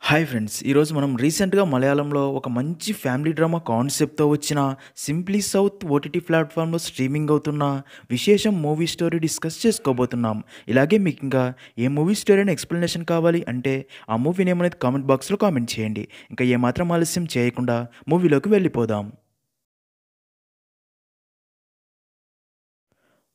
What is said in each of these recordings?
Hi friends! ఈరోజు మనం రీసెంట్‌గా మలయాళంలో ఒక మంచి ఫ్యామిలీ డ్రామా కాన్సెప్ట్‌తో వచ్చిన 'సింప్లీ సౌత్' ఓటీటీ ప్లాట్‌ఫామ్‌లో స్ట్రీమింగ్ అవుతున్న విశేషం మూవీ స్టోరీ డిస్కస్ చేసుకోబోతున్నాం. ఇలాగే మీకింకా ఏ మూవీ స్టోరీ అని ఎక్స్‌ప్లనేషన్ కావాలి అంటే ఆ మూవీ నేమ్ అనేది కామెంట్ బాక్స్‌లో కామెంట్ చేయండి. ఇంకా ఏమాత్రం ఆలస్యం చేయకుండా మూవీలోకి వెళ్ళిపోదాం.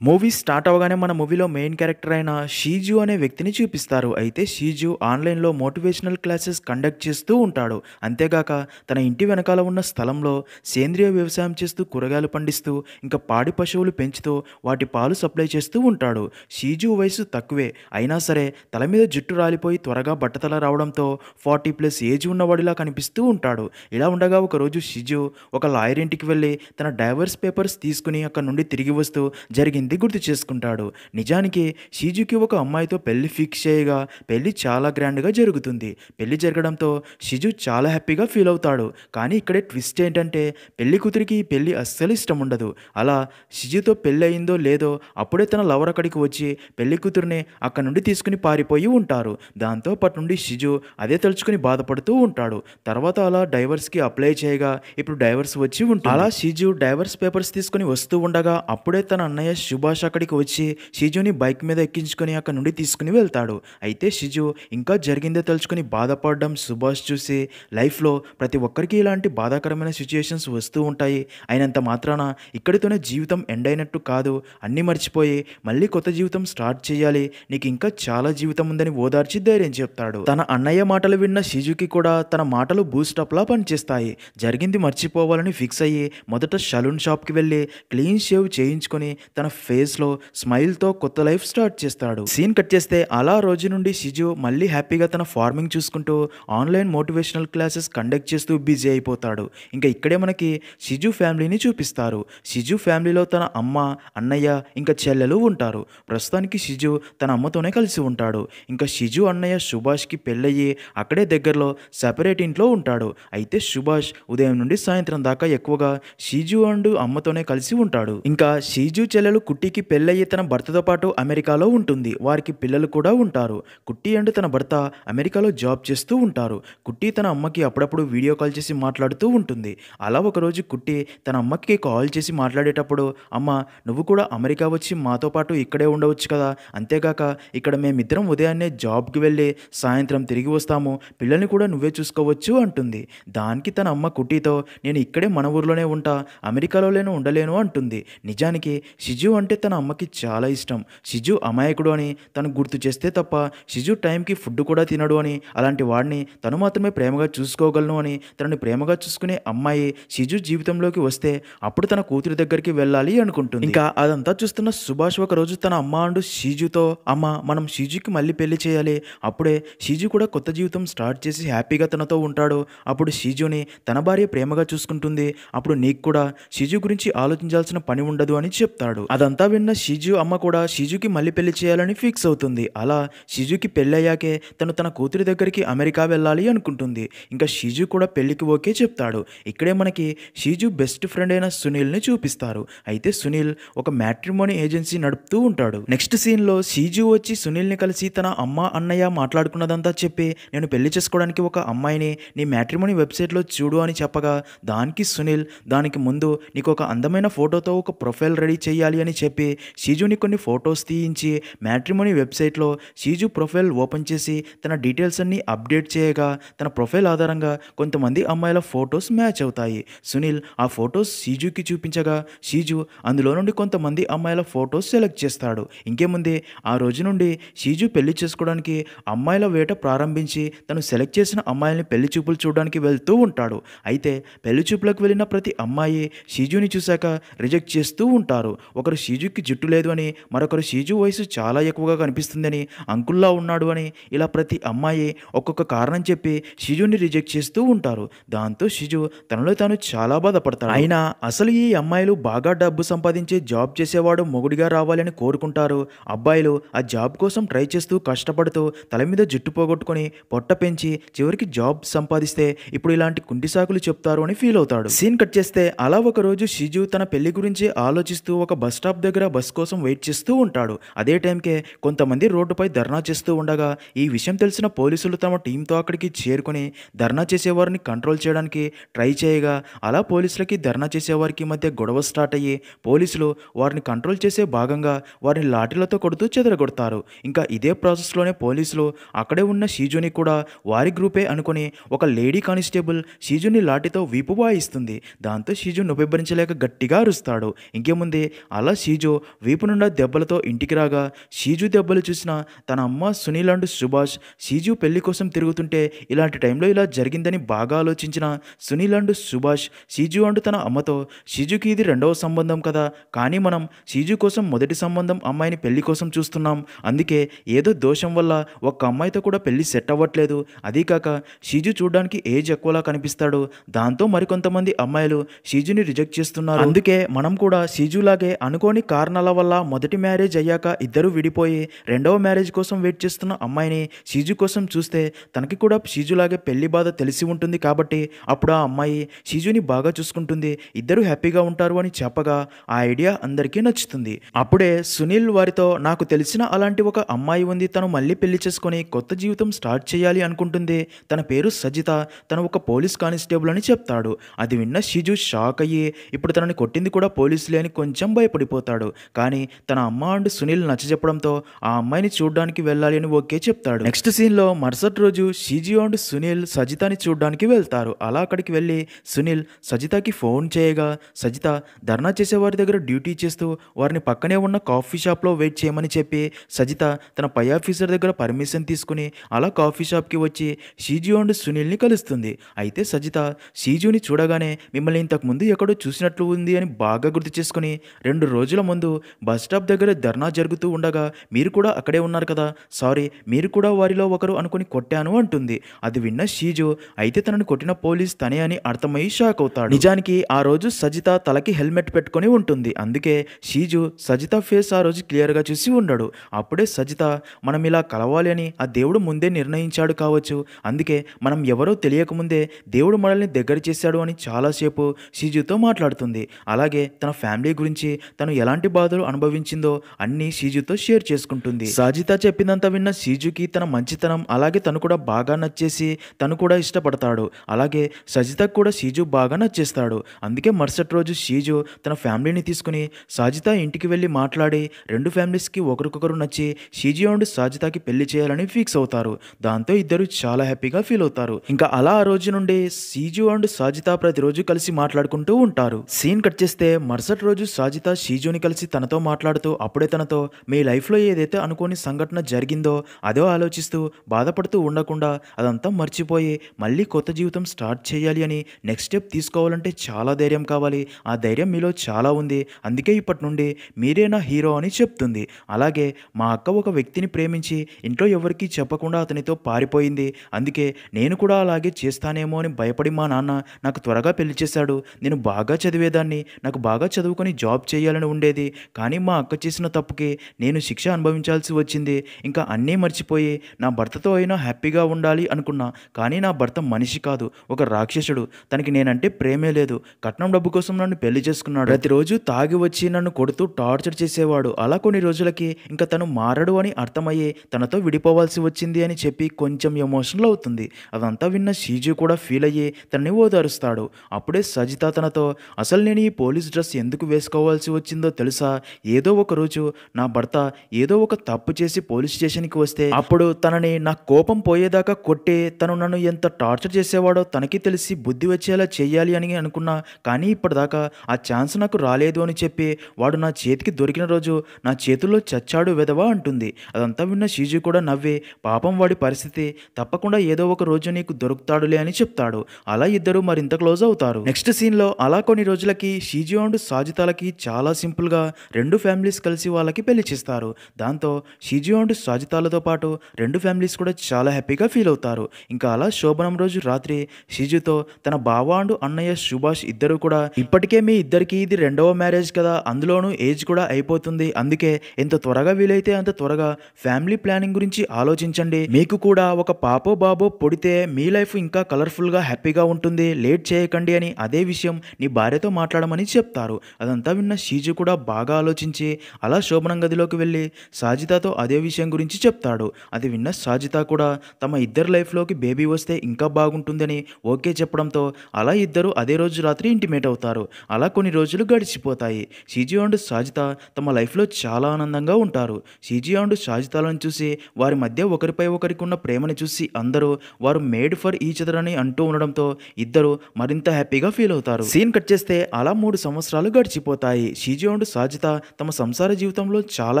మూవీ స్టార్ట్ అవ్వగానే మన మూవీలో మెయిన్ క్యారెక్టర్ అయిన షీజు అనే వ్యక్తిని చూపిస్తారు. అయితే షీజు ఆన్‌లైన్‌లో మోటివేషనల్ క్లాసెస్ కండక్ట్ చేస్తూ ఉంటాడు. అంతేగాక తన ఇంటి వెనకాల ఉన్న స్థలంలో సేంద్రియ వ్యవసాయం చేస్తూ కూరగాయలు పండిస్తూ, ఇంకా పాడి పశువులు పెంచుతూ వాటి పాలు సప్లై చేస్తూ ఉంటాడు. షీజు వయసు తక్కువే. అయినా సరే తల మీద జుట్టు రాలిపోయి త్వరగా బట్టతల రావడంతో 40+ ఏజ్ ఉన్నవాడిలా కనిపిస్తూ ఉంటాడు. ఇలా ఉండగా ఒకరోజు షీజు ఒక లాయర్ ఇంటికి వెళ్ళి తన డైవర్స్ పేపర్స్ తీసుకుని అక్కడి నుండి తిరిగి వస్తూ జరిగింది గుర్తు చేసుకుంటాడు. నిజానికి షీజుకి ఒక అమ్మాయితో పెళ్లి ఫిక్స్ చేయగా పెళ్లి చాలా గ్రాండ్‌గా జరుగుతుంది. పెళ్లి జరగడంతో షిజు చాలా హ్యాపీగా ఫీల్ అవుతాడు. కానీ ఇక్కడే ట్విస్ట్ ఏంటంటే పెళ్లి కూతురికి ఈ పెళ్లి అస్సలు ఇష్టం ఉండదు. అలా షిజుతో పెళ్లి అయిందో లేదో అప్పుడే తన లవర్ అక్కడికి వచ్చి పెళ్లి కూతురిని అక్కడి నుండి తీసుకుని పారిపోయి ఉంటారు. దాంతో అప్పటి నుండి షిజు అదే తలుచుకుని బాధపడుతూ ఉంటాడు. తర్వాత అలా డైవర్స్‌కి అప్లై చేయగా ఇప్పుడు డైవర్స్ వచ్చి ఉంటుంది. అలా షిజు డైవర్స్ పేపర్స్ తీసుకొని వస్తూ ఉండగా అప్పుడే తన అన్నయ్య సుభాష్ అక్కడికి వచ్చి షిజుని బైక్ మీద ఎక్కించుకొని అక్కడ నుండి తీసుకుని వెళ్తాడు. అయితే షిజు ఇంకా జరిగిందే తలుచుకొని బాధపడడం సుభాష్ చూసి లైఫ్‌లో ప్రతి ఒక్కరికి ఇలాంటి బాధాకరమైన సిచ్యుయేషన్స్ వస్తూ ఉంటాయి. అయినంత మాత్రాన ఇక్కడితోనే జీవితం ఎండ్ అయినట్టు కాదు. అన్నీ మర్చిపోయి మళ్ళీ కొత్త జీవితం స్టార్ట్ చేయాలి. నీకు ఇంకా చాలా జీవితం ఉందని ఓదార్చి ధైర్యం చెప్తాడు. తన అన్నయ్య మాటలు విన్న షిజుకి కూడా తన మాటలు బూస్టప్‌లా పనిచేస్తాయి. జరిగింది మర్చిపోవాలని ఫిక్స్ అయ్యి మొదట సలూన్ షాప్‌కి వెళ్ళి క్లీన్ షేవ్ చేయించుకొని తన ఫేస్‌లో స్మైల్‌తో కొత్త లైఫ్ స్టార్ట్ చేస్తాడు. సీన్ కట్ చేస్తే అలా రోజు నుండి షిజు మళ్ళీ హ్యాపీగా తన ఫార్మింగ్ చూసుకుంటూ ఆన్‌లైన్ మోటివేషనల్ క్లాసెస్ కండక్ట్ చేస్తూ బిజీ అయిపోతాడు. ఇంకా ఇక్కడే మనకి షిజు ఫ్యామిలీని చూపిస్తారు. షిజు ఫ్యామిలీలో తన అమ్మ, అన్నయ్య ఇంకా చెల్లెలు ఉంటారు. ప్రస్తుతానికి షిజు తన అమ్మతోనే కలిసి ఉంటాడు. ఇంకా షిజు అన్నయ్య సుభాష్‌కి పెళ్ళయ్యి అక్కడే దగ్గరలో సెపరేట్ ఇంట్లో ఉంటాడు. అయితే సుభాష్ ఉదయం నుండి సాయంత్రం దాకా ఎక్కువగా షిజు అండ్ అమ్మతోనే కలిసి ఉంటాడు. ఇంకా షిజు చెల్లెలు కుట్టికి పెళ్ళయ్యి తన భర్తతో పాటు అమెరికాలో ఉంటుంది. వారికి పిల్లలు కూడా ఉంటారు. కుట్టి అండ్ తన భర్త అమెరికాలో జాబ్ చేస్తూ ఉంటారు. కుట్టి తన అమ్మకి అప్పుడప్పుడు వీడియో కాల్ చేసి మాట్లాడుతూ ఉంటుంది. అలా ఒకరోజు కుట్టి తన అమ్మకి కాల్ చేసి మాట్లాడేటప్పుడు, అమ్మ నువ్వు కూడా అమెరికా వచ్చి మాతో పాటు ఇక్కడే ఉండవచ్చు కదా, అంతేగాక ఇక్కడ మేమిద్దరం ఉదయాన్నే జాబ్కి వెళ్ళి సాయంత్రం తిరిగి వస్తాము, పిల్లల్ని కూడా నువ్వే చూసుకోవచ్చు అంటుంది. దానికి తన అమ్మ కుట్టితో నేను ఇక్కడే మన ఊర్లోనే ఉంటా, అమెరికాలోనే ఉండలేను అంటుంది. నిజానికి షిజు అంటే తన అమ్మకి చాలా ఇష్టం. షిజు అమాయకుడు అని తను గుర్తు చేస్తే తప్ప షిజు టైంకి ఫుడ్ కూడా తినడు అని, అలాంటి వాడిని తను మాత్రమే ప్రేమగా చూసుకోగలను అని, తనని ప్రేమగా చూసుకునే అమ్మాయి షిజు జీవితంలోకి వస్తే అప్పుడు తన కూతురి దగ్గరికి వెళ్ళాలి అనుకుంటుంది. ఇంకా అదంతా చూస్తున్న సుభాష్ ఒకరోజు తన అమ్మ అండ్ షిజుతో, అమ్మ మనం షిజుకి మళ్ళీ పెళ్లి చేయాలి, అప్పుడే షిజు కూడా కొత్త జీవితం స్టార్ట్ చేసి హ్యాపీగా తనతో ఉంటాడు, అప్పుడు షిజుని తన భార్య ప్రేమగా చూసుకుంటుంది, అప్పుడు నీకు కూడా షిజు గురించి ఆలోచించాల్సిన పని ఉండదు అని చెప్తాడు. అదంతా విన్న షిజు అమ్మ కూడా షిజుకి మళ్ళీ పెళ్లి చేయాలని ఫిక్స్ అవుతుంది. అలా షిజుకి పెళ్ళయ్యాకే తను తన కూతురి దగ్గరికి అమెరికా వెళ్ళాలి అనుకుంటుంది. ఇంకా షిజు కూడా పెళ్లికి ఓకే చెప్తాడు. ఇక్కడే మనకి షిజు బెస్ట్ ఫ్రెండ్ అయిన సునీల్ని చూపిస్తారు. అయితే సునీల్ ఒక మ్యాట్రిమోనీ ఏజెన్సీ నడుపుతూ ఉంటాడు. నెక్స్ట్ సీన్లో షిజు వచ్చి సునీల్ని కలిసి తన అమ్మ అన్నయ్య మాట్లాడుకున్నదంతా చెప్పి నేను పెళ్లి చేసుకోవడానికి ఒక అమ్మాయిని నీ మ్యాట్రిమోనీ వెబ్సైట్లో చూడు అని చెప్పగా, దానికి సునీల్ దానికి ముందు నీకు ఒక అందమైన ఫోటోతో ఒక ప్రొఫైల్ రెడీ చేయాలి అని చెప్పి షిజుని కొన్ని ఫొటోస్ తీయించి మ్యాట్రిమోనీ వెబ్సైట్లో షిజు ప్రొఫైల్ ఓపెన్ చేసి తన డీటెయిల్స్ అన్నీ అప్డేట్ చేయగా తన ప్రొఫైల్ ఆధారంగా కొంతమంది అమ్మాయిల ఫొటోస్ మ్యాచ్ అవుతాయి. సునీల్ ఆ ఫొటోస్ షిజుకి చూపించగా షిజు అందులో నుండి కొంతమంది అమ్మాయిల ఫొటోస్ సెలెక్ట్ చేస్తాడు. ఇంకేముంది ఆ రోజు నుండి షిజు పెళ్లి చేసుకోవడానికి అమ్మాయిల వేట ప్రారంభించి తను సెలెక్ట్ చేసిన అమ్మాయిల్ని పెళ్లి చూపులు చూడడానికి వెళ్తూ ఉంటాడు. అయితే పెళ్లి చూపులకు వెళ్ళిన ప్రతి అమ్మాయి షిజుని చూశాక రిజెక్ట్ చేస్తూ ఉంటారు. ఒకరు షిజుకి జుట్టు లేదు అని, మరొకరు షిజు వయసు చాలా ఎక్కువగా కనిపిస్తుందని, అంకుల్లా ఉన్నాడు అని, ఇలా ప్రతి అమ్మాయి ఒక్కొక్క కారణం చెప్పి షిజుని రిజెక్ట్ చేస్తూ ఉంటారు. దాంతో షిజు తనలో తాను చాలా బాధపడతాడు. అయినా అసలు ఈ అమ్మాయిలు బాగా డబ్బు సంపాదించే జాబ్ చేసేవాడు మొగుడిగా రావాలని కోరుకుంటారు. అబ్బాయిలు ఆ జాబ్ కోసం ట్రై చేస్తూ కష్టపడుతూ తల మీద జుట్టు పోగొట్టుకొని పొట్ట పెంచి చివరికి జాబ్ సంపాదిస్తే ఇప్పుడు ఇలాంటి కుంటి సాకులు చెప్తారు అని ఫీల్ అవుతాడు. సీన్ కట్ చేస్తే అలా ఒకరోజు షిజు తన పెళ్లి గురించి ఆలోచిస్తూ ఒక బస్ స్టాప్ స్టాప్ దగ్గర బస్ కోసం వెయిట్ చేస్తూ ఉంటాడు. అదే టైంకే కొంతమంది రోడ్డుపై ధర్నా చేస్తూ ఉండగా ఈ విషయం తెలిసిన పోలీసులు తమ టీంతో అక్కడికి చేరుకొని ధర్నా చేసేవారిని కంట్రోల్ చేయడానికి ట్రై చేయగా అలా పోలీసులకి ధర్నా చేసేవారికి మధ్య గొడవ స్టార్ట్ అయ్యి పోలీసులు వారిని కంట్రోల్ చేసే భాగంగా వారిని లాఠీలతో కొడుతూ చెదరగొడతారు. ఇంకా ఇదే ప్రాసెస్లోనే పోలీసులు అక్కడే ఉన్న షీజుని కూడా వారి గ్రూపే అనుకుని ఒక లేడీ కానిస్టేబుల్ షీజుని లాఠీతో వీపు వాయిస్తుంది. దాంతో షీజు నొప్పిభరించలేక గట్టిగా అరుస్తాడు. ఇంకేముంది అలా షీజు వీపు నుండా దెబ్బలతో ఇంటికి రాగా షీజు దెబ్బలు చూసిన తన అమ్మ సునీల్ అండ్ సుభాష్ షీజు పెళ్లి కోసం తిరుగుతుంటే ఇలాంటి టైంలో ఇలా జరిగిందని బాగా ఆలోచించిన సునీల్ అండ్ సుభాష్ షీజు అండ్ తన అమ్మతో షీజుకి ఇది రెండవ సంబంధం కదా, కానీ మనం షీజు కోసం మొదటి సంబంధం అమ్మాయిని పెళ్లి కోసం చూస్తున్నాం. అందుకే ఏదో దోషం వల్ల ఒక్క అమ్మాయితో కూడా పెళ్లి సెట్ అవ్వట్లేదు. అదీకాక షీజు చూడడానికి ఏజ్ ఎక్కువలా కనిపిస్తాడు. దాంతో మరికొంతమంది అమ్మాయిలు షీజుని రిజెక్ట్ చేస్తున్నారు. అందుకే మనం కూడా షీజులాగే అనుకోని కారణాల వల్ల మొదటి మ్యారేజ్ అయ్యాక ఇద్దరు విడిపోయి రెండవ మ్యారేజ్ కోసం వెయిట్ చేస్తున్న అమ్మాయిని షీజు కోసం చూస్తే తనకి కూడా షీజులాగే పెళ్లి బాధ తెలిసి ఉంటుంది కాబట్టి అప్పుడు ఆ అమ్మాయి షీజుని బాగా చూసుకుంటుంది, ఇద్దరు హ్యాపీగా ఉంటారు అని చెప్పగా ఆ ఐడియా అందరికీ నచ్చుతుంది. అప్పుడే సునీల్ వారితో నాకు తెలిసిన అలాంటి ఒక అమ్మాయి ఉంది, తను మళ్ళీ పెళ్లి చేసుకొని కొత్త జీవితం స్టార్ట్ చేయాలి అనుకుంటుంది, తన పేరు సజిత, తను ఒక పోలీస్ కానిస్టేబుల్ అని చెప్తాడు. అది విన్న షీజు షాక్ అయ్యి ఇప్పుడు తనని కొట్టింది కూడా పోలీసులే అని కొంచెం భయపడిపోతాడు. కానీ తన అమ్మ అండ్ సునీల్ నచ్చజెప్పడంతో ఆ అమ్మాయిని చూడడానికి వెళ్ళాలి అని ఓకే చెప్తాడు. నెక్స్ట్ సీన్లో మరుసటి రోజు షీజు అండ్ సునీల్ సజితని చూడడానికి వెళ్తారు. అలా అక్కడికి వెళ్ళి సునీల్ సజితకి ఫోన్ చేయగా సజిత ధర్నా చేసే వారి దగ్గర డ్యూటీ చేస్తూ వారిని పక్కనే ఉన్న కాఫీ షాప్లో వెయిట్ చేయమని చెప్పి సజిత తన పై ఆఫీసర్ దగ్గర పర్మిషన్ తీసుకుని అలా కాఫీ షాప్కి వచ్చి షీజు అండ్ సునీల్ని కలుస్తుంది. అయితే సజిత షీజుని చూడగానే మిమ్మల్ని ఇంతకుముందు ఎక్కడో చూసినట్లు ఉంది అని బాగా గుర్తు చేసుకుని 2 రోజుల ముందు బస్ స్టాప్ దగ్గర ధర్నా జరుగుతూ ఉండగా మీరు కూడా అక్కడే ఉన్నారు కదా, సారీ మీరు కూడా వారిలో ఒకరు అనుకుని కొట్టాను అంటుంది. అది విన్న షీజు అయితే తనని కొట్టిన పోలీస్ తనే అని అర్థమయ్యి షాక్ అవుతాడు. నిజానికి ఆ రోజు సజిత తలకి హెల్మెట్ పెట్టుకొని ఉంటుంది. అందుకే షీజు సజిత ఫేస్ ఆ రోజు క్లియర్గా చూసి ఉండడు. అప్పుడే సజిత మనం ఇలా కలవాలి అని ఆ దేవుడు ముందే నిర్ణయించాడు కావచ్చు, అందుకే మనం ఎవరో తెలియకముందే దేవుడు మనల్ని దగ్గర చేశాడు అని చాలాసేపు షీజుతో మాట్లాడుతుంది. అలాగే తన ఫ్యామిలీ గురించి తను ఎలాంటి బాధలు అనుభవించిందో అన్నీ షీజుతో షేర్ చేసుకుంటుంది. సజిత చెప్పినంత విన్న షీజుకి తన మంచితనం అలాగే తను కూడా బాగా నచ్చేసి తను కూడా ఇష్టపడతాడు. అలాగే సజితకు కూడా షీజు బాగా నచ్చేస్తాడు. అందుకే మరుసటి రోజు షీజు తన ఫ్యామిలీని తీసుకుని సజిత ఇంటికి వెళ్ళి మాట్లాడి 2 ఫ్యామిలీస్కి ఒకరికొకరు నచ్చి షీజు అండ్ సజితకి పెళ్లి చేయాలని ఫిక్స్ అవుతారు. దాంతో ఇద్దరు చాలా హ్యాపీగా ఫీల్ అవుతారు. ఇంకా అలా ఆ రోజు నుండి షీజు అండ్ సజిత ప్రతిరోజు కలిసి మాట్లాడుకుంటూ ఉంటారు. సీన్ కట్ చేస్తే మరుసటి రోజు సజిత షీజుని కలిసి తనతో మాట్లాడుతూ అప్పుడే తనతో మీ లైఫ్లో ఏదైతే అనుకోని సంఘటన జరిగిందో అదో ఆలోచిస్తూ బాధపడుతూ ఉండకుండా అదంతా మర్చిపోయి మళ్ళీ కొత్త జీవితం స్టార్ట్ చేయాలి అని నెక్స్ట్ స్టెప్ తీసుకోవాలంటే చాలా ధైర్యం కావాలి, ఆ ధైర్యం మీలో చాలా ఉంది, అందుకే ఇప్పటి నుండి మీరే నా హీరో అని చెప్తుంది. అలాగే మా అక్క ఒక వ్యక్తిని ప్రేమించి ఇంట్లో ఎవరికీ చెప్పకుండా అతనితో పారిపోయింది, అందుకే నేను కూడా అలాగే చేస్తానేమో అని భయపడి మా నాన్న నాకు త్వరగా పెళ్లి చేశాడు. నేను బాగా చదివేదాన్ని, నాకు బాగా చదువుకొని జాబ్ చేయాలని ఉండేది, కానీ మా అక్క చేసిన తప్పుకి నేను శిక్ష అనుభవించాల్సి వచ్చింది. ఇంకా అన్నీ మర్చిపోయి నా భర్తతో అయినా హ్యాపీగా ఉండాలి అనుకున్నా, కానీ నా భర్త మనిషి కాదు, ఒక రాక్షసుడు, తనకి నేనంటే ప్రేమే లేదు, కట్నం డబ్బు కోసం నన్ను పెళ్లి చేసుకున్నాడు, ప్రతిరోజు తాగి వచ్చి నన్ను కొడుతూ టార్చర్ చేసేవాడు. అలా కొన్ని రోజులకి ఇంకా తను మారడు అని అర్థమయ్యి తనతో విడిపోవాల్సి వచ్చింది అని చెప్పి కొంచెం ఎమోషనల్ అవుతుంది. అదంతా విన్న షీజు కూడా ఫీల్ అయ్యి తనని ఓదారుస్తాడు. అప్పుడే సజిత తనతో అసలు నేను ఈ పోలీస్ డ్రెస్ ఎందుకు వేసుకోవాల్సి వచ్చిందో తెలుసా, ఏదో ఒక రోజు నా భర్త ఏదో ఒక తప్పు చేసి పోలీస్ స్టేషన్కి వస్తే అప్పుడు తనని నా కోపం పోయేదాకా కొట్టి తను నన్ను ఎంత టార్చర్ చేసేవాడో తనకి తెలిసి బుద్ధి వచ్చేలా చేయాలి అని అనుకున్నా, కానీ ఇప్పటిదాకా ఆ ఛాన్స్ నాకు రాలేదు అని చెప్పి వాడు నా చేతికి దొరికిన రోజు నా చేతుల్లో చచ్చాడు వెదవా అంటుంది. అదంతా విన్న షీజు కూడా నవ్వి పాపం వాడి పరిస్థితి, తప్పకుండా ఏదో ఒక రోజు నీకు దొరుకుతాడులే అని చెప్తాడు. అలా ఇద్దరు మరింత క్లోజ్ అవుతారు. నెక్స్ట్ సీన్లో అలా కొన్ని రోజులకి షీజు అండ్ సాజితాలకి చాలా సింపుల్గా 2 ఫ్యామిలీస్ కలిసి వాళ్ళకి పెళ్లి చేస్తారు. దాంతో షీజు అండ్ సాజితాలతో పాటు 2 ఫ్యామిలీస్ కూడా చాలా హ్యాపీగా ఫీల్ అవుతారు. ఇంకా అలా శోభనం రోజు రాత్రి షీజుతో తన బావ అండ్ అన్నయ్య సుభాష్ ఇద్దరు కూడా ఇప్పటికే మీ ఇద్దరికి ఇది రెండవ మ్యారేజ్ కదా, అందులోనూ ఏజ్ కూడా అయిపోతుంది, అందుకే ఎంత త్వరగా వీలైతే అంత త్వరగా ఫ్యామిలీ ప్లానింగ్ గురించి ఆలోచించండి, మీకు కూడా ఒక పాపో బాబో పుడితే మీ లైఫ్ ఇంకా కలర్ఫుల్గా హ్యాపీగా ఉంటుంది, లేట్ చేయకండి అని అదే విషయం నీ భార్యతో మాట్లాడమని చెప్తారు. అదంతా విన్న షీజు కూడా కూడా బాగా ఆలోచించి అలా శోభనం గదిలోకి వెళ్ళి సాజితాతో అదే విషయం గురించి చెప్తాడు. అది విన్న సాజితా కూడా తమ ఇద్దరి లైఫ్‌లోకి బేబీ వస్తే ఇంకా బాగుంటుందని ఓకే చెప్పడంతో అలా ఇద్దరు అదే రోజు రాత్రి ఇంటిమేట్ అవుతారు. అలా కొన్ని రోజులు గడిచిపోతాయి. షీజు అండ్ సాజితా తమ లైఫ్‌లో చాలా ఆనందంగా ఉంటారు. షీజు అండ్ సాజితాలను చూసి వారి మధ్య ఒకరిపై ఒకరికి ఉన్న ప్రేమని చూసి అందరూ వారు మేడ్ ఫర్ ఈచ్ అదర్ అని అంటూ ఉండడంతో ఇద్దరు మరింత హ్యాపీగా ఫీల్ అవుతారు. సీన్ కట్ చేస్తే అలా 3 సంవత్సరాలు గడిచిపోతాయి. షీజు అండ్ సాజితా తమ సంసార జీవితంలో చాలా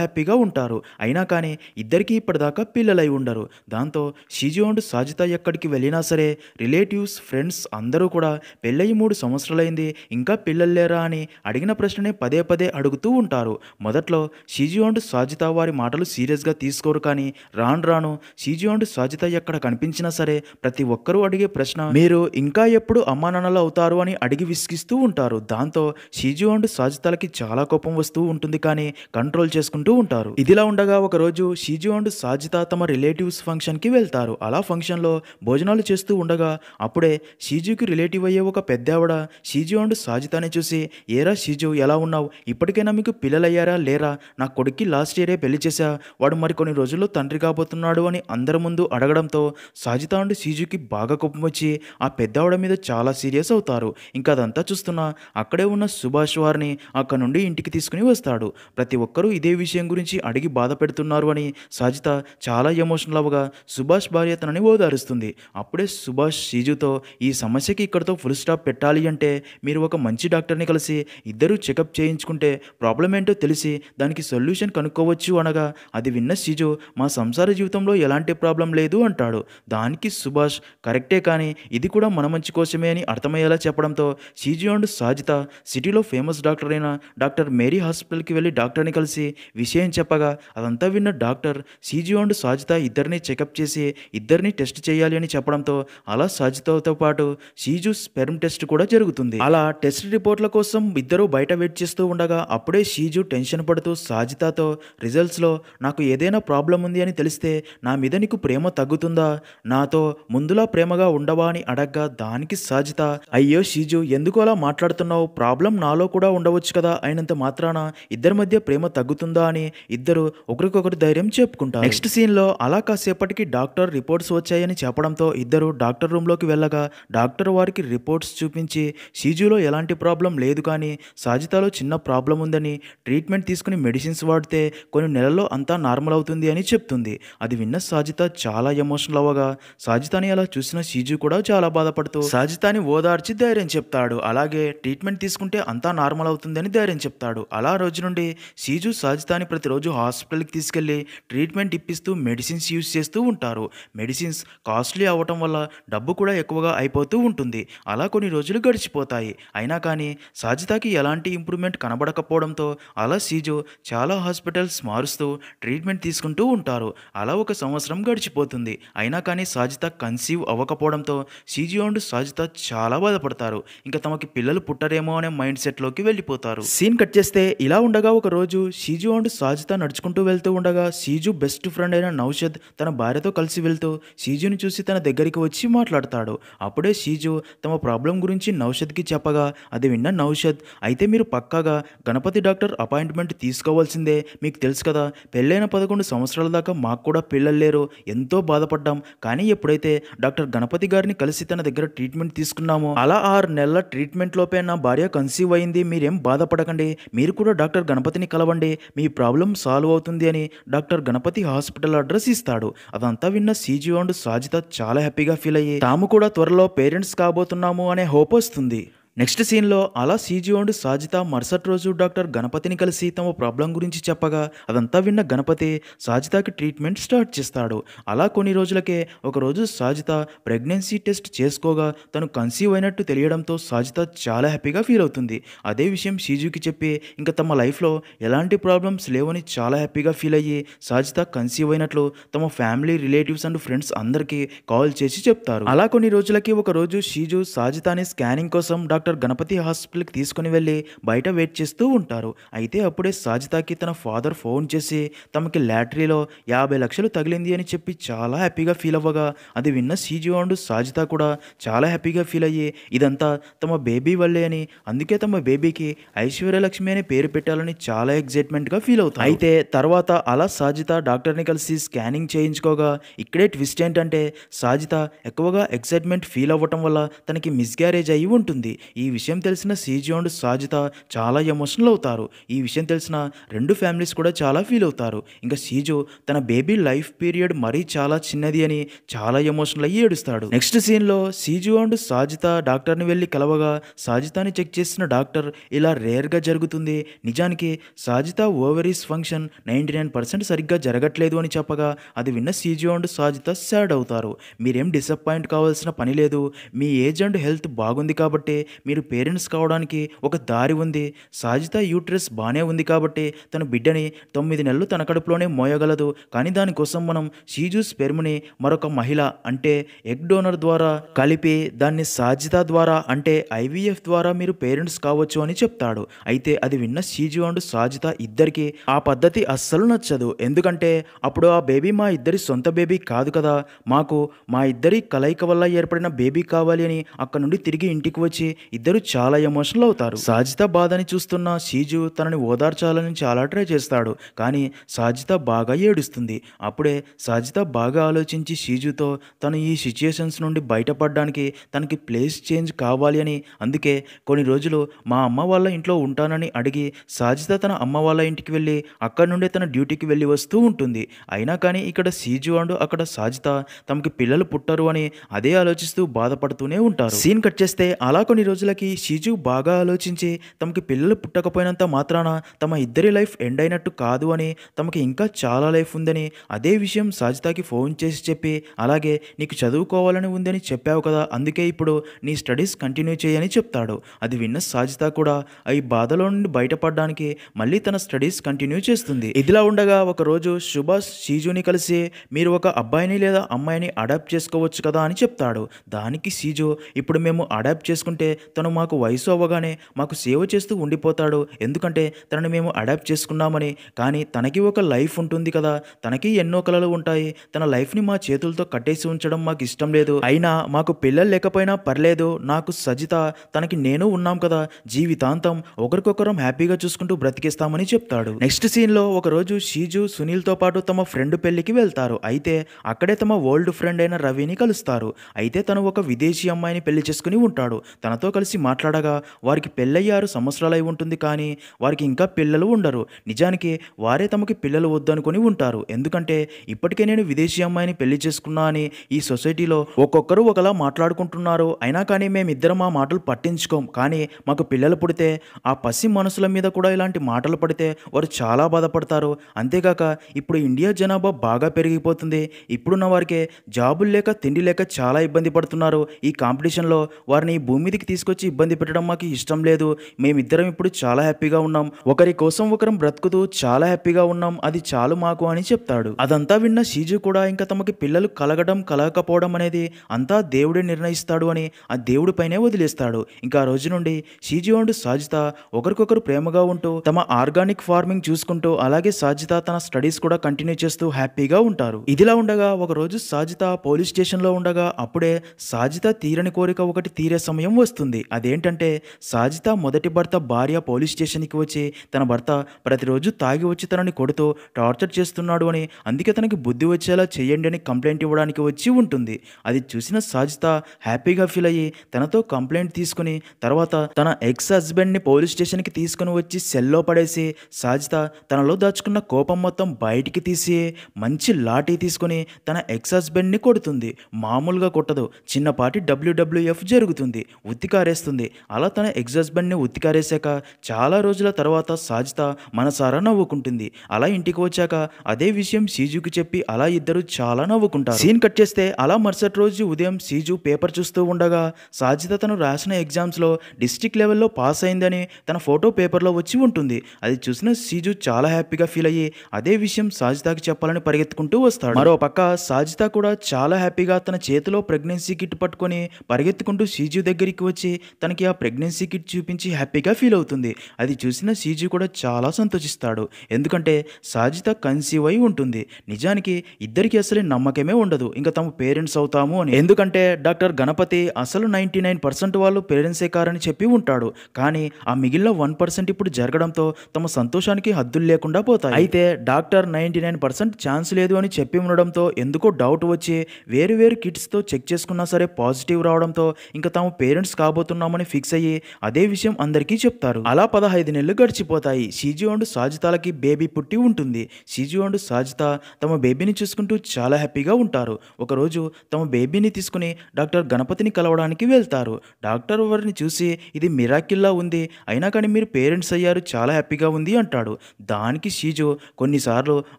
హ్యాపీగా ఉంటారు. అయినా కానీ ఇద్దరికీ ఇప్పటిదాకా పిల్లలై ఉండరు. దాంతో షీజు అండ్ సాజితా ఎక్కడికి వెళ్ళినా సరే రిలేటివ్స్, ఫ్రెండ్స్ అందరూ కూడా పెళ్ళయి 3 సంవత్సరాలైంది ఇంకా పిల్లలు లేరా అని అడిగిన ప్రశ్ననే పదే పదే అడుగుతూ ఉంటారు. మొదట్లో షీజు అండ్ సాజితా వారి మాటలు సీరియస్గా తీసుకోరు. కానీ రాను రాను షీజు అండ్ సాజితా ఎక్కడ కనిపించినా సరే ప్రతి ఒక్కరూ అడిగే ప్రశ్న మీరు ఇంకా ఎప్పుడు అమ్మా నాన్నలు అవుతారు అని అడిగి విసిగిస్తూ ఉంటారు. దాంతో షీజు అండ్ సాజితాలకి చాలా కోపం వస్తూ ఉంటుంది. కానీ కంట్రోల్ చేసుకుంటూ ఉంటారు. ఇదిలా ఉండగా ఒకరోజు షీజు అండ్ సాజితా తమ రిలేటివ్స్ ఫంక్షన్కి వెళ్తారు. అలా ఫంక్షన్లో భోజనాలు చేస్తూ ఉండగా అప్పుడే షీజుకి రిలేటివ్ అయ్యే ఒక పెద్దావిడ షీజు అండ్ సాజితాని చూసి ఏరా షీజు ఎలా ఉన్నావు, ఇప్పటికైనా మీకు పిల్లలయ్యారా లేరా, నా కొడుక్కి లాస్ట్ ఇయరే పెళ్లి చేశా, వాడు మరికొన్ని రోజుల్లో తండ్రి కాబోతున్నాడు అని అందరి ముందు అడగడంతో సాజితా అండ్ షీజుకి బాగా కోపం వచ్చి ఆ పెద్దావిడ మీద చాలా సీరియస్ అవుతారు. ఇంకా అదంతా చూస్తున్నా అక్కడే ఉన్న సుభాష్ వారిని అక్కడ నుండి ఇంటికి తీసుకుని వస్తాడు. ప్రతి ఒక్కరూ ఇదే విషయం గురించి అడిగి బాధ పెడుతున్నారు అని సాజితా చాలా ఎమోషనల్ అవ్వగా సుభాష్ భార్య తనని ఓదారుస్తుంది. అప్పుడే సుభాష్ షీజుతో ఈ సమస్యకి ఇక్కడితో ఫుల్ స్టాప్ పెట్టాలి అంటే మీరు ఒక మంచి డాక్టర్ని కలిసి ఇద్దరూ చెకప్ చేయించుకుంటే ప్రాబ్లం ఏంటో తెలిసి దానికి సొల్యూషన్ కనుక్కోవచ్చు అనగా అది విన్న షీజు మా సంసార జీవితంలో ఎలాంటి ప్రాబ్లం లేదు అంటాడు. దానికి సుభాష్ కరెక్టే కానీ ఇది కూడా మన మంచి కోసమే అని అర్థమయ్యేలా చెప్పడంతో షీజు అండ్ సాజితా సిటీలో ఫేమస్ డాక్టర్ అయిన డాక్టర్ మేరీ హాస్పిటల్కి వెళ్ళి డాక్టర్ని కలిసి విషయం చెప్పగా అదంతా విన్న డాక్టర్ షీజు అండ్ సాజితా ఇద్దరిని చెకప్ చేసి ఇద్దరిని టెస్ట్ చేయాలి అని చెప్పడంతో అలా సాజితాతో పాటు షీజు స్పెర్మ్ టెస్ట్ కూడా జరుగుతుంది. అలా టెస్ట్ రిపోర్ట్ల కోసం ఇద్దరు బయట వెయిట్ చేస్తూ ఉండగా అప్పుడే షీజు టెన్షన్ పడుతూ సాజితాతో రిజల్ట్స్లో నాకు ఏదైనా ప్రాబ్లం ఉంది అని తెలిస్తే నా మీద నీకు ప్రేమ తగ్గుతుందా, నాతో ముందులా ప్రేమగా ఉండవా అని అడగ్గా దానికి సాజితా అయ్యో షీజు ఎందుకు అలా మాట్లాడుతున్నావు, ప్రాబ్లం నాలో కూడా ఉండవచ్చు కదా, అయినంత మాత్రాన ఇద్దరి మధ్య ప్రేమ తగ్గుతుందా అని ఇద్దరు ఒకరికొకరు ధైర్యం చెప్పుకుంటారు. నెక్స్ట్ సీన్లో అలా కాసేపటికి డాక్టర్ రిపోర్ట్స్ వచ్చాయని చెప్పడంతో ఇద్దరు డాక్టర్ రూమ్లోకి వెళ్ళగా డాక్టర్ వారికి రిపోర్ట్స్ చూపించి షీజులో ఎలాంటి ప్రాబ్లం లేదు కానీ సాజితాలో చిన్న ప్రాబ్లం ఉందని ట్రీట్మెంట్ తీసుకుని మెడిసిన్స్ వాడితే కొన్ని నెలల్లో అంతా నార్మల్ అవుతుంది అని చెప్తుంది. అది విన్న సాజితా చాలా ఎమోషనల్ అవ్వగా సాజితాని అలా చూసిన షీజు కూడా చాలా బాధపడుతూ సాజితాని ఓదార్చి ధైర్యం చెప్తాడు. అలాగే ట్రీట్మెంట్ తీసుకుంటే అంతా నార్మల్ అవుతుందని ధైర్యం చెప్తాడు. అలా రోజు నుండి షీజు సాజితాని ప్రతిరోజు హాస్పిటల్కి తీసుకెళ్లి ట్రీట్మెంట్ ఇప్పిస్తూ మెడిసిన్స్ యూజ్ చేస్తూ ఉంటారు. మెడిసిన్స్ కాస్ట్లీ అవ్వటం వల్ల డబ్బు కూడా ఎక్కువగా అయిపోతూ ఉంటుంది. అలా కొన్ని రోజులు గడిచిపోతాయి. అయినా కానీ సాజితాకి ఎలాంటి ఇంప్రూవ్మెంట్ కనబడకపోవడంతో అలా షీజు చాలా హాస్పిటల్స్ మారుస్తూ ట్రీట్మెంట్ తీసుకుంటూ ఉంటారు. అలా 1 సంవత్సరం గడిచిపోతుంది. అయినా కానీ సాజితా కన్సీవ్ అవ్వకపోవడంతో షీజు అండ్ సాజితా చాలా బాధపడతారు. ఇంకా తమకి పిల్లలు పుట్టరేమో అనే మైండ్ సెట్లోకి వెళ్ళిపోతారు. సీన్ కట్ చేస్తే ఇలా ఉండగా ఒక రోజు షీజు అండ్ సాజితా నడుచుకుంటూ వెళ్తూ ఉండగా షీజు బెస్ట్ ఫ్రెండ్ అయిన నౌషద్ తన భార్యతో కలిసి వెళ్తూ షీజుని చూసి తన దగ్గరికి వచ్చి మాట్లాడతాడు. అప్పుడే షీజు తమ ప్రాబ్లం గురించి నౌషద్కి చెప్పగా అది విన్న నౌషద్ అయితే మీరు పక్కాగా గణపతి డాక్టర్ అపాయింట్మెంట్ తీసుకోవాల్సిందే, మీకు తెలుసు కదా పెళ్ళైన 11 సంవత్సరాల దాకా మాకు కూడా పిల్లలు లేరు, ఎంతో బాధపడ్డాం, కానీ ఎప్పుడైతే డాక్టర్ గణపతి గారిని కలిసి తన దగ్గర ట్రీట్మెంట్ తీసుకున్నామో అలా 6 నెలల ట్రీట్మెంట్ లోపే నా భార్య కన్సీవ్ అయింది, మీరేం బాధపడకండి, మీరు కూడా డాక్టర్ గణపతిని కలవండి, మీ ప్రాబ్లం సాల్వ్ అవుతుంది అని డాక్టర్ గణపతి హాస్పిటల్ అడ్రస్ ఇస్తాడు. అదంతా విన్న షీజు అండ్ సాజితా చాలా హ్యాపీగా ఫీల్ అయ్యి తాము కూడా త్వరలో పేరెంట్స్ కాబోతున్నాము అనే హోప్ వస్తుంది. నెక్స్ట్ సీన్లో అలా షీజు అండ్ సాజితా మరుసటి రోజు డాక్టర్ గణపతిని కలిసి తమ ప్రాబ్లం గురించి చెప్పగా అదంతా విన్న గణపతి సాజితాకి ట్రీట్మెంట్ స్టార్ట్ చేస్తాడు. అలా కొన్ని రోజులకే ఒకరోజు సాజితా ప్రెగ్నెన్సీ టెస్ట్ చేసుకోగా తను కన్సీవ్ అయినట్టు తెలియడంతో సాజితా చాలా హ్యాపీగా ఫీల్ అవుతుంది. అదే విషయం షీజుకి చెప్పి ఇంకా తమ లైఫ్లో ఎలాంటి ప్రాబ్లమ్స్ లేవని చాలా హ్యాపీగా ఫీల్ అయ్యి సాజితా కన్సీవ్ అయినట్లు తమ ఫ్యామిలీ, రిలేటివ్స్ అండ్ ఫ్రెండ్స్ అందరికీ కాల్ చేసి చెప్తారు. అలా కొన్ని రోజులకి ఒకరోజు షీజు సాజితాని స్కానింగ్ కోసం డాక్టర్ డాక్టర్ గణపతి హాస్పిటల్కి తీసుకుని వెళ్ళి బయట వెయిట్ చేస్తూ ఉంటారు. అయితే అప్పుడే సాజిదాకి తన ఫాదర్ ఫోన్ చేసి తమకి లాటరీలో 50 లక్షలు తగిలింది అని చెప్పి చాలా హ్యాపీగా ఫీల్ అవ్వగా అది విన్న సీజు అండ్ సాజిదా కూడా చాలా హ్యాపీగా ఫీల్ అయ్యి ఇదంతా తమ బేబీ వల్లే అని, అందుకే తమ బేబీకి ఐశ్వర్యలక్ష్మి అనే పేరు పెట్టాలని చాలా ఎగ్జైట్మెంట్గా ఫీల్ అవుతారు. అయితే తర్వాత అలా సాజిదా డాక్టర్ని కలిసి స్కానింగ్ చేయించుకోగా ఇక్కడే ట్విస్ట్ ఏంటంటే సాజిదా ఎక్కువగా ఎక్సైట్మెంట్ ఫీల్ అవ్వటం వల్ల తనకి మిస్గ్యారేజ్ అయ్యి ఉంటుంది. ఈ విషయం తెలిసిన సీజు అండ్ సాజిదా చాలా ఎమోషనల్ అవుతారు. ఈ విషయం తెలిసిన రెండు ఫ్యామిలీస్ కూడా చాలా ఫీల్ అవుతారు. ఇంకా సీజు తన బేబీ లైఫ్ పీరియడ్ మరీ చాలా చిన్నది అని చాలా ఎమోషనల్ అయ్యి ఏడుస్తాడు. నెక్స్ట్ సీన్లో సీజు అండ్ సాజిదా డాక్టర్ని వెళ్ళి కలవగా సాజిదాని చెక్ చేసిన డాక్టర్ ఇలా రేర్గా జరుగుతుంది, నిజానికి సాజిదా ఓవరీస్ ఫంక్షన్ 99% సరిగ్గా జరగట్లేదు అని చెప్పగా అది విన్న సీజు అండ్ సాజిదా సాడ్ అవుతారు. మీరేం డిసప్పాయింట్ కావాల్సిన పని లేదు, మీ ఏజ్ అండ్ హెల్త్ బాగుంది కాబట్టి మీరు పేరెంట్స్ కావడానికి ఒక దారి ఉంది. సాజిదా యూట్రస్ బాగానే ఉంది కాబట్టి తన బిడ్డని 9 నెలలు తన కడుపులోనే మోయగలదు. కానీ దానికోసం మనం సీజు స్పెర్మ్ని మరొక మహిళ అంటే ఎగ్ డోనర్ ద్వారా కలిపి దాన్ని సాజిదా ద్వారా అంటే ఐవీఎఫ్ ద్వారా మీరు పేరెంట్స్ కావచ్చు అని చెప్తాడు. అయితే అది విన్న సీజు అండ్ సాజిదా ఇద్దరికి ఆ పద్ధతి అస్సలు నచ్చదు. ఎందుకంటే అప్పుడు ఆ బేబీ మా ఇద్దరి సొంత బేబీ కాదు కదా, మాకు మా ఇద్దరి కలయిక వల్ల ఏర్పడిన బేబీ కావాలి అని అక్కడ నుండి తిరిగి ఇంటికి వచ్చి ఇద్దరు చాలా ఎమోషనల్ అవుతారు. సాజిదా బాధని చూస్తున్న సీజు తనని ఓదార్చాలని చాలా ట్రై చేస్తాడు. కానీ సాజిదా బాగా ఏడుస్తుంది. అప్పుడే సాజిదా బాగా ఆలోచించి సీజుతో తను ఈ సిచ్యుయేషన్స్ నుండి బయటపడడానికి తనకి ప్లేస్ చేంజ్ కావాలి అని, అందుకే కొన్ని రోజులు మా అమ్మ వాళ్ళ ఇంట్లో ఉంటానని అడిగి సాజిదా తన అమ్మ వాళ్ళ ఇంటికి వెళ్ళి అక్కడ నుండే తన డ్యూటీకి వెళ్ళి వస్తూ ఉంటుంది. అయినా కానీ ఇక్కడ సీజు అండ్ అక్కడ సాజిదా తమకి పిల్లలు పుట్టరు అని అదే ఆలోచిస్తూ బాధపడుతూనే ఉంటారు. సీన్ కట్ చేస్తే అలా కొన్ని రోజులకి సీజు బాగా ఆలోచించి తమకి పిల్లలు పుట్టకపోయినంత మాత్రాన తమ ఇద్దరి లైఫ్ ఎండ్ అయినట్టు కాదు అని, తమకి ఇంకా చాలా లైఫ్ ఉందని అదే విషయం సాజిదాకి ఫోన్ చేసి చెప్పి అలాగే నీకు చదువుకోవాలని ఉందని చెప్పావు కదా, అందుకే ఇప్పుడు నీ స్టడీస్ కంటిన్యూ చేయని చెప్తాడు. అది విన్న సాజిదా కూడా ఈ బాధలో నుండి బయటపడడానికి మళ్ళీ తన స్టడీస్ కంటిన్యూ చేస్తుంది. ఇదిలా ఉండగా ఒకరోజు సుభాష్ సీజుని కలిసి మీరు ఒక అబ్బాయిని లేదా అమ్మాయిని అడాప్ట్ చేసుకోవచ్చు కదా అని చెప్తాడు. దానికి సీజు ఇప్పుడు మేము అడాప్ట్ చేసుకుంటే తను మాకు వయసు అవ్వగానే మాకు సేవ చేస్తూ ఉండిపోతాడు, ఎందుకంటే తనని మేము అడాప్ట్ చేసుకున్నామని. కానీ తనకి ఒక లైఫ్ ఉంటుంది కదా, తనకి ఎన్నో కలలు ఉంటాయి, తన లైఫ్ని మా చేతులతో కట్టేసి ఉంచడం మాకు ఇష్టం లేదు. అయినా మాకు పిల్లలు లేకపోయినా పర్లేదు, నాకు సజిత తనకి నేను ఉన్నాం కదా, జీవితాంతం ఒకరికొకరం హ్యాపీగా చూసుకుంటూ బ్రతికిస్తామని చెప్తాడు. నెక్స్ట్ సీన్లో ఒకరోజు షీజు సునీల్తో పాటు తమ ఫ్రెండ్ పెళ్లికి వెళ్తారు. అయితే అక్కడే తమ ఓల్డ్ ఫ్రెండ్ అయిన రవిని కలుస్తారు. అయితే తను ఒక విదేశీ అమ్మాయిని పెళ్లి చేసుకుని ఉంటాడు. తనతో కలిసి మాట్లాడగా వారికి పెళ్ళయ్యి 6 సంవత్సరాలు అయి ఉంటుంది, కానీ వారికి ఇంకా పిల్లలు ఉండరు. నిజానికి వారే తమకి పిల్లలు వద్దనుకొని ఉంటారు. ఎందుకంటే ఇప్పటికే నేను విదేశీ అమ్మాయిని పెళ్లి చేసుకున్నా అని ఈ సొసైటీలో ఒక్కొక్కరు ఒకలా మాట్లాడుకుంటున్నారు. అయినా కానీ మేమిద్దరం ఆ మాటలు పట్టించుకోం. కానీ మాకు పిల్లలు పుడితే ఆ పసి మనసుల మీద కూడా ఇలాంటి మాటలు పడితే వారు చాలా బాధపడతారు. అంతేగాక ఇప్పుడు ఇండియా జనాభా బాగా పెరిగిపోతుంది. ఇప్పుడున్న వారికే జాబులు లేక తిండి లేక చాలా ఇబ్బంది పడుతున్నారు. ఈ కాంపిటీషన్లో వారిని ఈ భూమి మీదకి తీసుకొచ్చి ఇబ్బంది పెట్టడం మాకు ఇష్టం లేదు. మేమిద్దరం ఇప్పుడు చాలా హ్యాపీగా ఉన్నాం, ఒకరి కోసం ఒకరం బ్రతుకుతూ చాలా హ్యాపీగా ఉన్నాం, అది చాలు మాకు అని చెప్తాడు. అదంతా విన్న షీజు కూడా ఇంకా తమకి పిల్లలు కలగడం కలగకపోవడం అనేది అంతా దేవుడే నిర్ణయిస్తాడు అని ఆ దేవుడి పైనే వదిలేస్తాడు. ఇంకా ఆ రోజు నుండి షీజు అండ్ సాజిదా ఒకరికొకరు ప్రేమగా ఉంటూ తమ ఆర్గానిక్ ఫార్మింగ్ చూసుకుంటూ అలాగే సాజిదా తన స్టడీస్ కూడా కంటిన్యూ చేస్తూ హ్యాపీగా ఉంటారు. ఇదిలా ఉండగా ఒకరోజు సాజిదా పోలీస్ స్టేషన్లో ఉండగా అప్పుడే సాజిదా తీరని కోరిక ఒకటి తీరే సమయం వస్తుంది. అదేంటంటే సాజిదా మొదటి భర్త భార్య పోలీస్ స్టేషన్కి వచ్చి తన భర్త ప్రతిరోజు తాగి వచ్చి తనని కొడుతూ టార్చర్ చేస్తున్నాడు అని, అందుకే తనకి బుద్ధి వచ్చేలా చేయండి అని కంప్లైంట్ ఇవ్వడానికి వచ్చి ఉంటుంది. అది చూసిన సాజిదా హ్యాపీగా ఫీల్ అయ్యి తనతో కంప్లైంట్ తీసుకుని తర్వాత తన ఎక్స్ హస్బెండ్ని పోలీస్ స్టేషన్కి తీసుకుని వచ్చి సెల్లో పడేసి సాజిదా తనలో దాచుకున్న కోపం మొత్తం బయటికి తీసి మంచి లాఠీ తీసుకుని తన ఎక్స్ హస్బెండ్ని కొడుతుంది. మామూలుగా కొట్టదు, చిన్నపాటి WWF జరుగుతుంది, ఉత్తికారేస్తుంది. అలా తన ఎక్స్ హస్బెండ్ని ఉత్తికారేశాక చాలా రోజుల తర్వాత సాజిదా మనసారా నవ్వుకుంటుంది. అలా ఇంటికి వచ్చాక అదే విషయం సీజుకి చెప్పి అలా ఇద్దరు చాలా నవ్వుకుంటారు. సీన్ కట్ చేస్తే అలా మరుసటి రోజు ఉదయం సీజు పేపర్ చూస్తూ ఉండగా సాజిదా తను రాసిన ఎగ్జామ్స్లో డిస్ట్రిక్ట్ లెవెల్లో పాస్ అయిందని తన ఫోటో పేపర్లో వచ్చి ఉంటుంది. అది చూసిన సీజు చాలా హ్యాపీగా ఫీల్ అయ్యి అదే విషయం సాజిదాకి చెప్పాలని పరిగెత్తుకుంటూ వస్తాడు. మరో పక్క సాజిదా కూడా చాలా హ్యాపీగా తన చేతిలో ప్రెగ్నెన్సీ కిట్ పట్టుకొని పరిగెత్తుకుంటూ సీజు దగ్గరికి వచ్చి వచ్చి తనకి ఆ ప్రెగ్నెన్సీ కిట్ చూపించి హ్యాపీగా ఫీల్ అవుతుంది. అది చూసిన సీజీ కూడా చాలా సంతోషిస్తాడు. ఎందుకంటే సాజిత కన్సీవ్ అయి ఉంటుంది. నిజానికి ఇద్దరికీ అసలు నమ్మకమే ఉండదు ఇంకా తాము పేరెంట్స్ అవుతాము అని. ఎందుకంటే డాక్టర్ గణపతి అసలు 99% వాళ్ళు పేరెంట్సే కారని చెప్పి ఉంటాడు. కానీ ఆ మిగిలిన 1% ఇప్పుడు జరగడంతో తమ సంతోషానికి హద్దులు లేకుండా పోతాయి. అయితే డాక్టర్ 99% ఛాన్స్ లేదు అని చెప్పి ఉండడంతో ఎందుకో డౌట్ వచ్చి వేరు వేరు కిట్స్తో చెక్ చేసుకున్నా సరే పాజిటివ్ రావడంతో ఇంకా తాము పేరెంట్స్ కాబోతున్నామని ఫిక్స్ అయ్యి అదే విషయం అందరికీ చెప్తారు. అలా 15 నెలలు గడిచిపోతాయి. షీజు అండ్ సాజితాలకి బేబీ పుట్టి ఉంటుంది. షీజు అండ్ సాజిత తమ బేబీని చూసుకుంటూ చాలా హ్యాపీగా ఉంటారు. ఒకరోజు తమ బేబీని తీసుకుని డాక్టర్ గణపతిని కలవడానికి వెళ్తారు. డాక్టర్ వారిని చూసి ఇది మిరాకిల్లా ఉంది, అయినా కానీ మీరు పేరెంట్స్ అయ్యారు, చాలా హ్యాపీగా ఉంది అంటాడు. దానికి షీజు కొన్నిసార్లు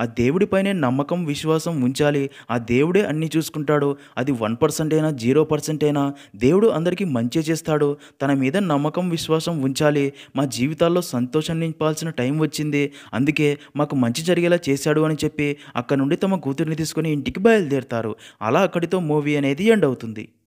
ఆ దేవుడిపైనే నమ్మకం విశ్వాసం ఉంచాలి, ఆ దేవుడే అన్నీ చూసుకుంటాడు, అది 1% అయినా 0% అయినా దేవుడు అందరికీ మంచి చేస్తాడు, తన మీద నమ్మకం విశ్వాసం ఉంచాలి, మా జీవితాల్లో సంతోషం నింపాల్సిన టైం వచ్చింది, అందుకే మాకు మంచి జరిగేలా చేశాడు అని చెప్పి అక్కడ నుండి తమ కూతురిని తీసుకుని ఇంటికి బయలుదేరుతారు. అలా అక్కడితో మూవీ అనేది ఎండ్ అవుతుంది.